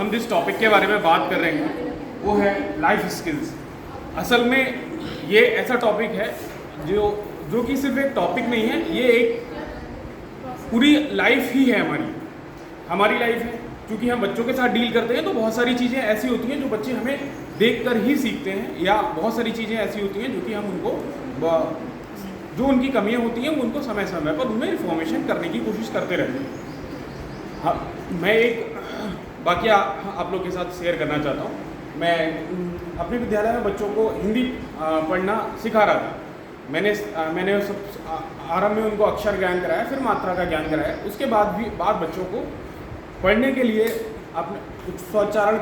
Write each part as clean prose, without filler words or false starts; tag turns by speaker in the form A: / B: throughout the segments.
A: हम जिस टॉपिक के बारे में बात कर रहे हैं वो है लाइफ स्किल्स। असल में ये ऐसा टॉपिक है जो कि सिर्फ एक टॉपिक नहीं है, ये एक पूरी लाइफ ही है हमारी लाइफ है। क्योंकि हम बच्चों के साथ डील करते हैं तो बहुत सारी चीज़ें ऐसी होती हैं जो बच्चे हमें देखकर ही सीखते हैं, या बहुत सारी चीज़ें ऐसी होती हैं जो कि हम उनको जो उनकी कमियां होती हैं उनको समय समय पर उन्हें इन्फॉर्मेशन करने की कोशिश करते रहते हैं। हाँ, मैं एक वाकया आप लोग के साथ शेयर करना चाहता हूँ। मैं अपने विद्यालय में बच्चों को हिंदी पढ़ना सिखा रहा था। मैंने सब आरंभ में उनको अक्षर ज्ञान कराया, फिर मात्रा का ज्ञान कराया। उसके बाद बच्चों को पढ़ने के लिए अपने स्वोच्चारण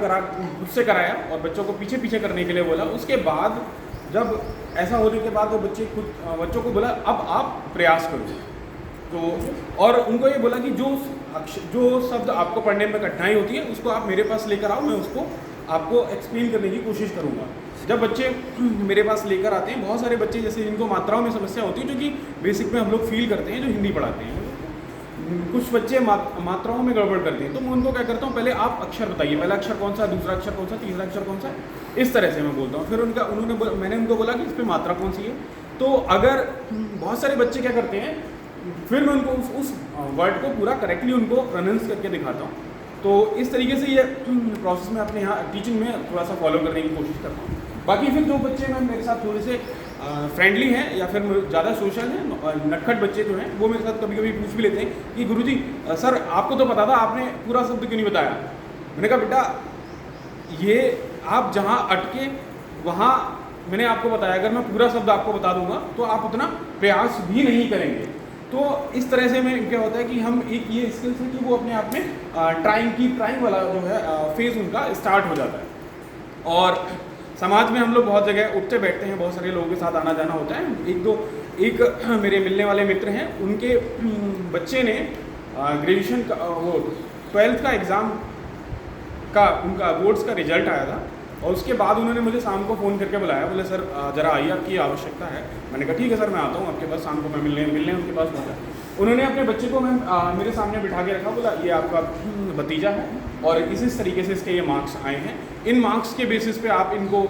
A: खुद से कराया और बच्चों को पीछे पीछे करने के लिए बोला। उसके बाद जब ऐसा होने के बाद वो बच्चों को बोला अब आप प्रयास करो। तो और उनको ये बोला कि जो शब्द आपको पढ़ने में कठिनाई होती है उसको आप मेरे पास लेकर आओ, मैं उसको आपको एक्सप्लेन करने की कोशिश करूँगा। जब बच्चे मेरे पास लेकर आते हैं, बहुत सारे बच्चे जैसे जिनको मात्राओं में समस्या होती है, जो कि बेसिक में हम लोग फील करते हैं जो हिंदी पढ़ाते हैं, कुछ बच्चे मात्राओं में गड़बड़ करते हैं। तो मैं उनको क्या करता हूँ, पहले आप अक्षर बताइए, पहला अक्षर कौन सा, दूसरा अक्षर कौन सा, तीसरा अक्षर कौन सा, इस तरह से मैं बोलता हूँ। फिर मैंने उनको बोला कि इस पर मात्रा कौन सी है। तो अगर बहुत सारे बच्चे क्या करते हैं, फिर मैं उनको उस वर्ड को पूरा करेक्टली उनको प्रोनाउंस करके दिखाता हूँ। तो इस तरीके से ये प्रोसेस में अपने यहाँ टीचिंग में थोड़ा सा फॉलो करने की कोशिश करता हूँ। बाकी फिर जो बच्चे मैं मेरे साथ थोड़े से फ्रेंडली हैं या फिर ज़्यादा सोशल हैं, नटखट बच्चे जो हैं, वो मेरे साथ कभी कभी पूछ भी लेते हैं कि गुरुजी सर आपको तो पता था, आपने पूरा शब्द क्यों नहीं बताया। मैंने कहा बेटा ये आप जहाँ अटके वहाँ मैंने आपको बताया, अगर मैं पूरा शब्द आपको बता दूंगा तो आप उतना प्रयास भी नहीं करेंगे। तो इस तरह से में क्या होता है कि हम एक ये स्किल्स है कि वो अपने आप में ट्राइंग वाला जो है फेज़ उनका स्टार्ट हो जाता है। और समाज में हम लोग बहुत जगह उठते बैठते हैं, बहुत सारे लोगों के साथ आना जाना होता है। एक मेरे मिलने वाले मित्र हैं, उनके बच्चे ने ग्रेजुएशन का वो 12th का एग्ज़ाम का उनका बोर्ड्स का रिजल्ट आया था। और उसके बाद उन्होंने मुझे शाम को फ़ोन करके बुलाया, बोले सर ज़रा आइए, आपकी आवश्यकता है। मैंने कहा ठीक है सर, मैं आता हूँ आपके पास, शाम को मैं मिलने उनके पास पहुँचा। उन्होंने अपने बच्चे को मेरे सामने बिठा के रखा, बोला ये आपका भतीजा है और इस तरीके से इसके ये मार्क्स आए हैं। इन मार्क्स के बेसिस पे आप इनको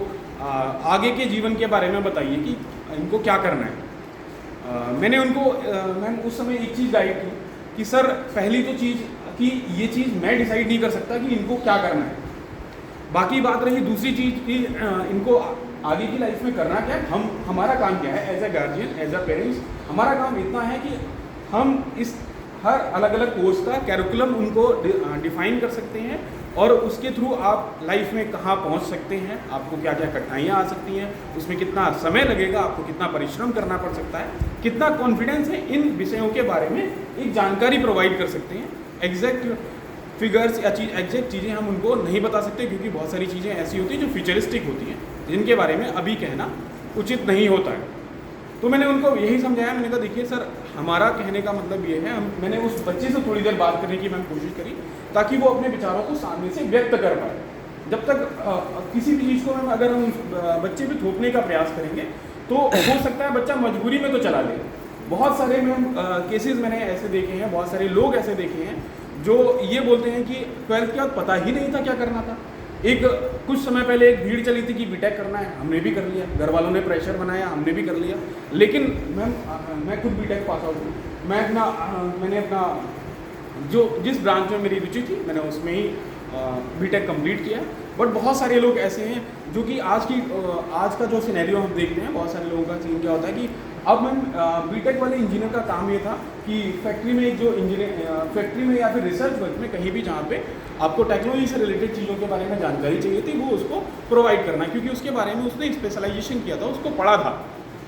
A: आगे के जीवन के बारे में बताइए कि इनको क्या करना है। मैंने उस समय एक चीज़ गाइड की कि सर पहली तो चीज़ कि ये चीज़ मैं डिसाइड नहीं कर सकता कि इनको क्या करना है। बाकी बात रही दूसरी चीज़ कि इनको आगे की लाइफ में करना क्या है। हमारा काम क्या है as a guardian, as a parents, हमारा काम इतना है कि हम इस हर अलग अलग कोर्स का कैरिकुलम उनको डिफाइन कर सकते हैं और उसके थ्रू आप लाइफ में कहाँ पहुँच सकते हैं, आपको क्या क्या कठिनाइयाँ आ सकती हैं, उसमें कितना समय लगेगा, आपको कितना परिश्रम करना पड़ सकता है, कितना कॉन्फिडेंस है, इन विषयों के बारे में एक जानकारी प्रोवाइड कर सकते हैं। एग्जैक्ट फिगर्स या एग्जैक्ट चीज़ें हम उनको नहीं बता सकते, क्योंकि बहुत सारी चीज़ें ऐसी होती हैं जो फ्यूचरिस्टिक होती हैं, जिनके बारे में अभी कहना उचित नहीं होता है। तो मैंने उनको यही समझाया, मैंने कहा देखिए सर हमारा कहने का मतलब ये है, मैंने उस बच्चे से थोड़ी देर बात करने की मैंने कोशिश करी ताकि वो अपने विचारों को सामने से व्यक्त कर पाए। जब तक किसी भी चीज़ को अगर हम बच्चे पे थोपने का प्रयास करेंगे तो हो सकता है बच्चा मजबूरी में तो चला ले। बहुत सारे केसेस मैंने ऐसे देखे हैं, बहुत सारे लोग ऐसे देखे हैं जो ये बोलते हैं कि 12th के बाद पता ही नहीं था क्या करना था। कुछ समय पहले एक भीड़ चली थी कि बीटेक करना है, हमने भी कर लिया, घर वालों ने प्रेशर बनाया, हमने भी कर लिया। लेकिन मैं खुद बीटेक पास आउट हूँ। मैंने अपना जिस ब्रांच में मेरी रुचि थी मैंने उसमें ही बीटेक कंप्लीट किया। बट बहुत सारे लोग ऐसे हैं जो कि आज का जो सिनेरियो हम देखते हैं, बहुत सारे लोगों का सीन क्या होता है कि अब बीटेक वाले इंजीनियर का काम ये था कि फैक्ट्री में या फिर रिसर्च वर्क में कहीं भी जहाँ पे आपको टेक्नोलॉजी से रिलेटेड चीज़ों के बारे में जानकारी चाहिए थी वो उसको प्रोवाइड करना, क्योंकि उसके बारे में उसने स्पेशलाइजेशन किया था, उसको पढ़ा था।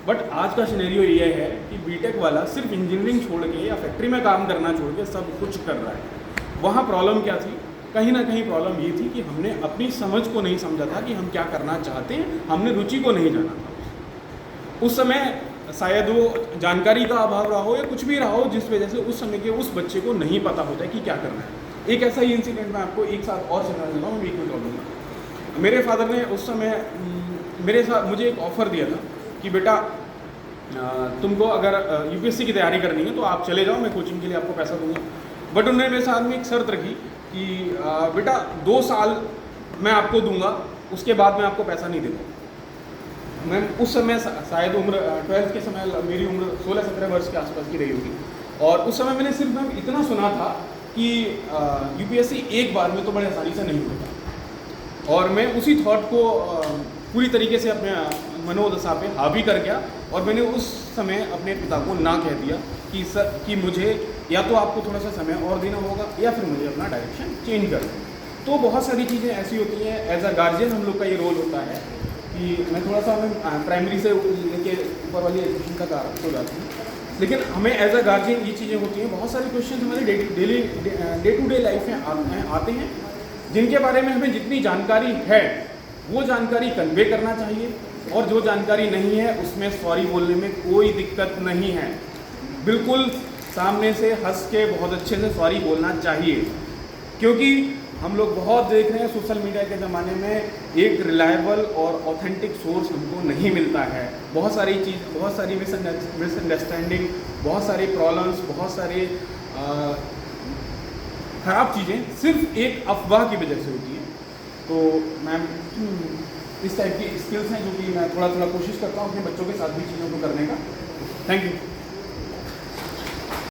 A: बट आज का सिनेरियो ये है कि बीटेक वाला सिर्फ इंजीनियरिंग छोड़ के या फैक्ट्री में काम करना छोड़ के सब कुछ कर रहा है। वहाँ प्रॉब्लम क्या थी, कहीं ना कहीं प्रॉब्लम ये थी कि हमने अपनी समझ को नहीं समझा था कि हम क्या करना चाहते हैं, हमने रुचि को नहीं जाना था। उस समय शायद वो जानकारी का अभाव रहा हो या कुछ भी रहा हो, जिस वजह से उस समय के उस बच्चे को नहीं पता होता है कि क्या करना है। एक ऐसा ही इंसिडेंट मैं आपको एक साथ और सुना देता हूँ, मैं एक प्रॉब्लम। मेरे फादर ने उस समय मुझे एक ऑफ़र दिया था कि बेटा तुमको अगर यूपीएससी की तैयारी करनी है तो आप चले जाओ, मैं कोचिंग के लिए आपको पैसा दूंगा। बट उन्होंने मेरे साथ में एक शर्त रखी कि बेटा 2 साल मैं आपको दूंगा, उसके बाद मैं आपको पैसा नहीं दूंगा। मैं उस समय शायद उम्र 12th के समय मेरी उम्र 16-17 वर्ष के आसपास की रही होगी, और उस समय मैंने सिर्फ मैम इतना सुना था कि यूपीएससी एक बार में तो बड़े आसानी से नहीं होता, और मैं उसी थॉट को पूरी तरीके से अपने मनोदशा पे हावी कर गया, और मैंने उस समय अपने पिता को ना कह दिया कि सर कि मुझे या तो आपको थोड़ा सा समय और देना होगा या फिर मुझे अपना डायरेक्शन चेंज कर दें। तो बहुत सारी चीज़ें ऐसी होती हैं, एज अ गार्जियन हम लोग का ये रोल होता है कि मैं थोड़ा सा हमें प्राइमरी से लेके ऊपर वाली एजुकेशन का कारक हो जाती हूँ, लेकिन हमें एज अ गार्जियन ये चीज़ें होती हैं। बहुत सारे क्वेश्चन हमारे डे टू डे लाइफ में आते हैं, जिनके बारे में हमें जितनी जानकारी है वो जानकारी कन्वे करना चाहिए, और जो जानकारी नहीं है उसमें सॉरी बोलने में कोई दिक्कत नहीं है। बिल्कुल सामने से हंस के बहुत अच्छे से सॉरी बोलना चाहिए, क्योंकि हम लोग बहुत देख रहे हैं सोशल मीडिया के ज़माने में एक रिलायबल और ऑथेंटिक सोर्स हमको नहीं मिलता है। बहुत सारी मिसअंडरस्टैंडिंग, बहुत सारी प्रॉब्लम्स, बहुत सारी ख़राब चीज़ें सिर्फ एक अफवाह की वजह से होती हैं। तो मैम इस टाइप की स्किल्स हैं जो कि मैं थोड़ा कोशिश करता हूँ अपने बच्चों के साथ भी चीज़ों को करने का। Thank you.